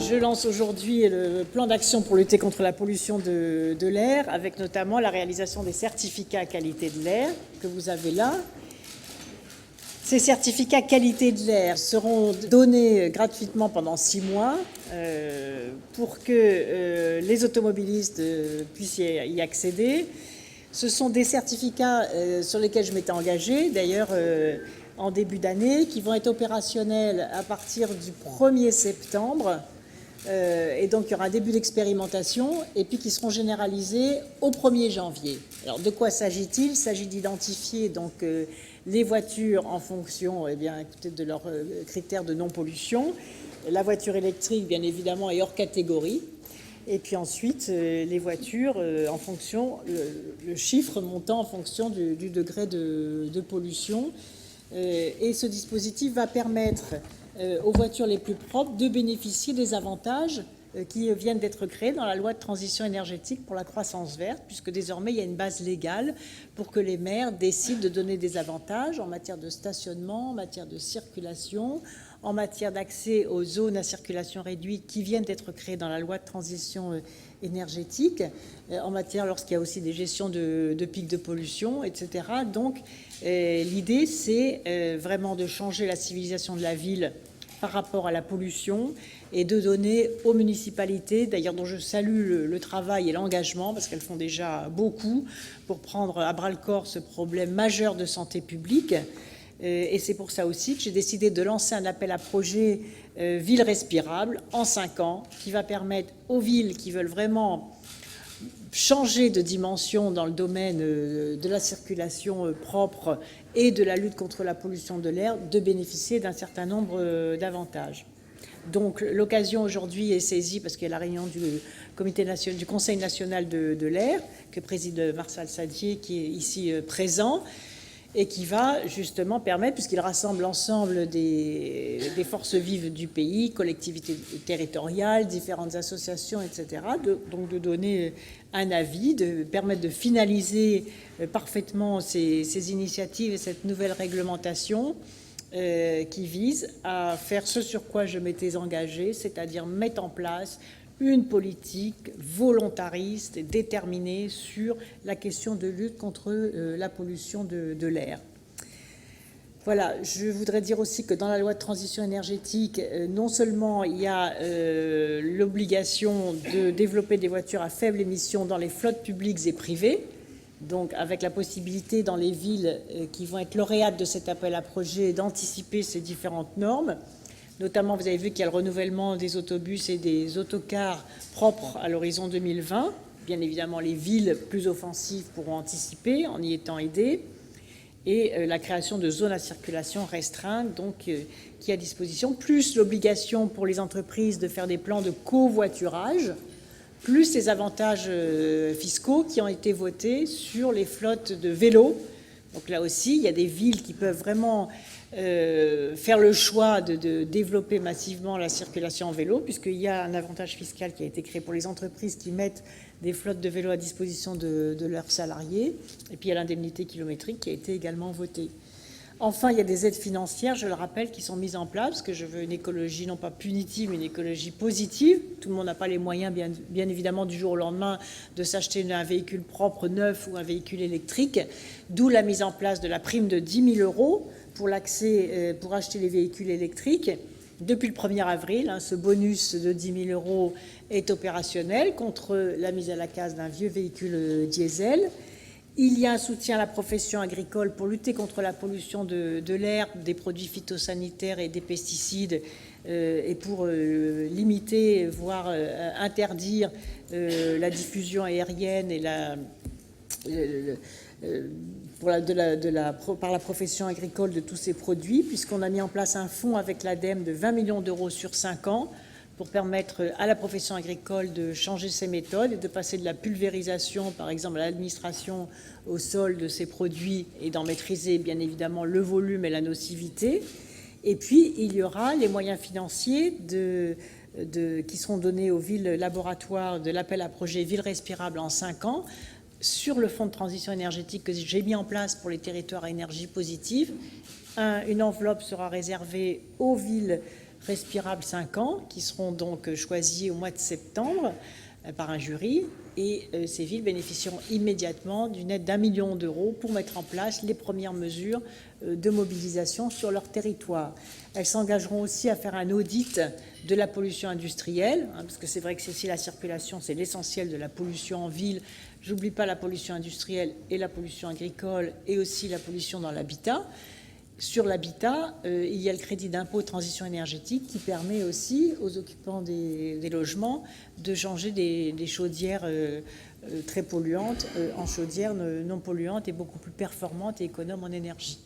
Je lance aujourd'hui le plan d'action pour lutter contre la pollution de l'air, avec notamment la réalisation des certificats qualité de l'air que vous avez là. Ces certificats qualité de l'air seront donnés gratuitement pendant 6 mois pour que les automobilistes puissent y accéder. Ce sont des certificats sur lesquels je m'étais engagée, d'ailleurs en début d'année, qui vont être opérationnels à partir du 1er septembre. Et donc il y aura un début d'expérimentation et puis qui seront généralisés au 1er janvier. Alors de quoi s'agit-il ? Il s'agit d'identifier donc les voitures en fonction écoutez, de leurs critères de non-pollution. La voiture électrique, bien évidemment, est hors catégorie. Et puis ensuite, les voitures, en fonction, le chiffre montant en fonction du degré de pollution. Et ce dispositif va permettre aux voitures les plus propres de bénéficier des avantages qui viennent d'être créés dans la loi de transition énergétique pour la croissance verte, puisque désormais il y a une base légale pour que les maires décident de donner des avantages en matière de stationnement, en matière de circulation, en matière d'accès aux zones à circulation réduite qui viennent d'être créées dans la loi de transition énergétique, en matière lorsqu'il y a aussi des gestions de pics de pollution, etc. Donc l'idée, c'est vraiment de changer la civilisation de la ville par rapport à la pollution et de donner aux municipalités, d'ailleurs dont je salue le travail et l'engagement, parce qu'elles font déjà beaucoup pour prendre à bras-le-corps ce problème majeur de santé publique. Et c'est pour ça aussi que j'ai décidé de lancer un appel à projet Ville respirable en 5 ans, qui va permettre aux villes qui veulent vraiment changer de dimension dans le domaine de la circulation propre et de la lutte contre la pollution de l'air, de bénéficier d'un certain nombre d'avantages. Donc l'occasion aujourd'hui est saisie parce qu'il y a la réunion du Conseil national de l'air que préside Marcel Sadier, qui est ici présent, et qui va justement permettre, puisqu'il rassemble l'ensemble des forces vives du pays, collectivités territoriales, différentes associations, etc., donc de donner un avis, de permettre de finaliser parfaitement ces initiatives et cette nouvelle réglementation qui vise à faire ce sur quoi je m'étais engagée, c'est-à-dire mettre en place une politique volontariste et déterminée sur la question de lutte contre la pollution de l'air. Voilà, je voudrais dire aussi que dans la loi de transition énergétique, non seulement il y a l'obligation de développer des voitures à faible émission dans les flottes publiques et privées, donc avec la possibilité dans les villes qui vont être lauréates de cet appel à projet d'anticiper ces différentes normes. Notamment, vous avez vu qu'il y a le renouvellement des autobus et des autocars propres à l'horizon 2020. Bien évidemment, les villes plus offensives pourront anticiper en y étant aidées. Et la création de zones à circulation restreinte, donc, qui est à disposition, plus l'obligation pour les entreprises de faire des plans de covoiturage, plus les avantages fiscaux qui ont été votés sur les flottes de vélos. Donc là aussi, il y a des villes qui peuvent vraiment faire le choix de développer massivement la circulation en vélo, puisqu'il y a un avantage fiscal qui a été créé pour les entreprises qui mettent des flottes de vélos à disposition de leurs salariés. Et puis il y a l'indemnité kilométrique qui a été également votée. Enfin, il y a des aides financières, je le rappelle, qui sont mises en place, parce que je veux une écologie non pas punitive, mais une écologie positive. Tout le monde n'a pas les moyens, bien évidemment, du jour au lendemain, de s'acheter un véhicule propre, neuf ou un véhicule électrique, d'où la mise en place de la prime de 10 000 € pour l'accès, pour acheter les véhicules électriques. Depuis le 1er avril, ce bonus de 10 000 € est opérationnel contre la mise à la case d'un vieux véhicule diesel. Il y a un soutien à la profession agricole pour lutter contre la pollution de l'air, des produits phytosanitaires et des pesticides, et pour limiter, voire interdire la diffusion aérienne et par la profession agricole de tous ces produits, puisqu'on a mis en place un fonds avec l'ADEME de 20 millions d'euros sur 5 ans pour permettre à la profession agricole de changer ses méthodes et de passer de la pulvérisation, par exemple, à l'administration au sol de ces produits et d'en maîtriser, bien évidemment, le volume et la nocivité. Et puis, il y aura les moyens financiers qui seront donnés aux villes laboratoires de l'appel à projet Ville respirable en 5 ans sur le fonds de transition énergétique que j'ai mis en place pour les territoires à énergie positive. Une enveloppe sera réservée aux villes respirables 5 ans, qui seront donc choisis au mois de septembre par un jury. Et ces villes bénéficieront immédiatement d'une aide d'1 million d'euros pour mettre en place les premières mesures de mobilisation sur leur territoire. Elles s'engageront aussi à faire un audit de la pollution industrielle, parce que c'est vrai que si la circulation, c'est l'essentiel de la pollution en ville. J'oublie pas la pollution industrielle et la pollution agricole et aussi la pollution dans l'habitat. Sur l'habitat, il y a le crédit d'impôt transition énergétique qui permet aussi aux occupants des logements de changer des chaudières très polluantes en chaudières non polluantes et beaucoup plus performantes et économes en énergie.